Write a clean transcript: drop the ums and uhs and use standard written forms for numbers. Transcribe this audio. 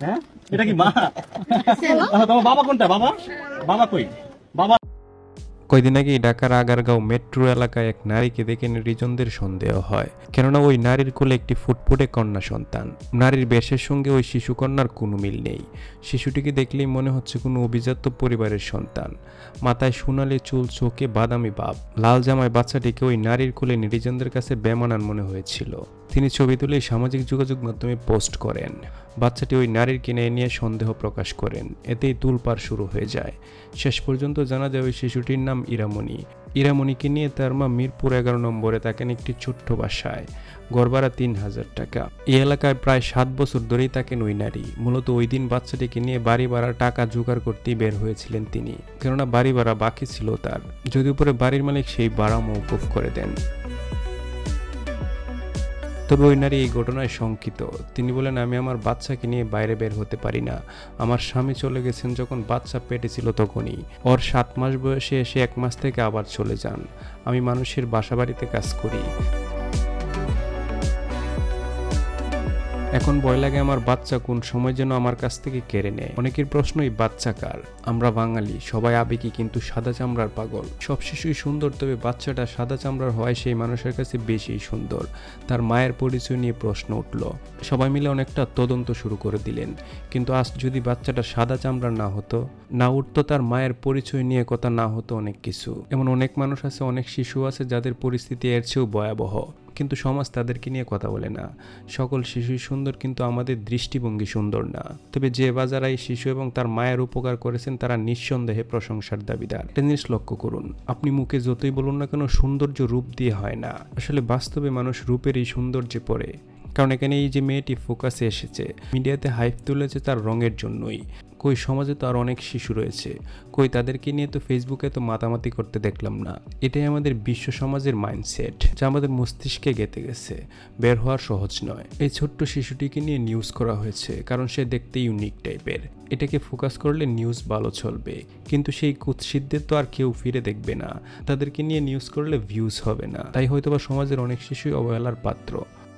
হ্যাঁ, এটা কি মা? তোমার বাবা কোনটা? বাবা বাবা কই? বাবা কয়দিন আগে ঢাকার আগারগাঁও মেট্রো এলাকায় এক নারীকে দেখে নেটিজনদের সন্দেহ হয়, কেননা ওই নারীর কোলে একটি ফুটফুটে কন্যা সন্তান। নারীর বেশের সঙ্গে ওই শিশুকন্যার কোনো মিল নেই। শিশুটিকে দেখলেই মনে হচ্ছে কোনো অভিজাত পরিবারের সন্তান। মাথায় সোনালি চুল, চোখে বাদামি ভাব, লাল জামায় বাচ্চাটিকে ওই নারীর কোলে নেটিজনদের কাছে বেমানান মনে হয়েছিল। তিনি ছবি তুলে সামাজিক যোগাযোগ মাধ্যমে পোস্ট করেন। বাচ্চাটি ওই নারীর কিনে নিয়ে সন্দেহ প্রকাশ করেন। এতেই তুলপাড় শুরু হয়ে যায়। শেষ পর্যন্ত জানা যায় ওই শিশুটির নাম ইরামণি। ইরামণিকে নিয়ে তার মা মিরপুর 11 নম্বরে থাকেন একটি ছোট্ট বাসায়। গড় ভাড়া 3000 টাকা। এই এলাকায় প্রায় 7 বছর ধরেই থাকেন ওই নারী। মূলত ওই দিন বাচ্চাটিকে নিয়ে বাড়ি ভাড়ার টাকা জোগাড় করতেই বের হয়েছিলেন তিনি, কেননা বাড়ি ভাড়া বাকি ছিল তার। যদিও পরে বাড়ির মালিক সেই ভাড়া মওকুফ করে দেন। তবে ওই নারী এই ঘটনায় শঙ্কিত। তিনি বলেন, আমি আমার বাচ্চাকে নিয়ে বাইরে বের হতে পারি না। আমার স্বামী চলে গেছেন যখন বাচ্চা পেটে ছিল তখনই। ওর 7 মাস বয়সে এসে 1 মাস থেকে আবার চলে যান। আমি মানুষের বাসা বাড়িতে কাজ করি। এখন ভয় লাগে আমার বাচ্চা কোন সময় যেন আমার কাছ থেকে কেড়ে নেয়। অনেকের প্রশ্নই বাচ্চা কার? আমরা বাঙালি, সবাই আবেগী কিন্তু সাদা চামড়ার পাগল। সব শিশুই সুন্দর, তবে বাচ্চাটা সাদা চামড়ার হয় সেই মানুষের কাছে বেশি সুন্দর। তার মায়ের পরিচয় নিয়ে প্রশ্ন উঠল। সবাই মিলে অনেকটা তদন্ত শুরু করে দিলেন। কিন্তু আজ যদি বাচ্চাটা সাদা চামড়ার না হতো, না উঠতো তার মায়ের পরিচয় নিয়ে কথা, না হতো অনেক কিছু। এমন অনেক মানুষ আছে, অনেক শিশু আছে যাদের পরিস্থিতি এর চেয়েও ভয়াবহ, কিন্তু সমাজ তাদেরকে নিয়ে কথা বলে না। সকল শিশুই সুন্দর, কিন্তু আমাদের দৃষ্টিভঙ্গি সুন্দর না। তবে যে বাজারা এই শিশু এবং তার মায়ের উপকার করেছেন তারা নিঃসন্দেহে প্রশংসার দাবিদার। একটা জিনিস লক্ষ্য করুন, আপনি মুখে যতই বলুন না কেন, সৌন্দর্য রূপ দিয়ে হয় না। আসলে বাস্তবে মানুষ রূপের এই সৌন্দর্যে পড়ে। কারণ এখানে এই যে মেয়েটি ফোকাসে এসেছে, মিডিয়াতে হাইপ তুলেছে তার রঙের জন্যই। কই সমাজে তো আর অনেক শিশু রয়েছে, কই তাদেরকে নিয়ে তো ফেসবুকে তো মাতামাতি করতে দেখলাম না। এটাই আমাদের বিশ্ব সমাজের মাইন্ডসেট, যা আমাদের মস্তিষ্কে গেঁথে গেছে। বের হওয়ার সহজ নয়। এই ছোট্ট শিশুটিকে নিয়ে নিউজ করা হয়েছে কারণ সে দেখতে ইউনিক টাইপের। এটাকে ফোকাস করলে নিউজ ভালো চলবে, কিন্তু সেই কুৎসিতদের তো আর কেউ ফিরে দেখবে না। তাদেরকে নিয়ে নিউজ করলে ভিউজ হবে না। তাই হয়তোবা সমাজের অনেক শিশুই অবহেলার পাত্র।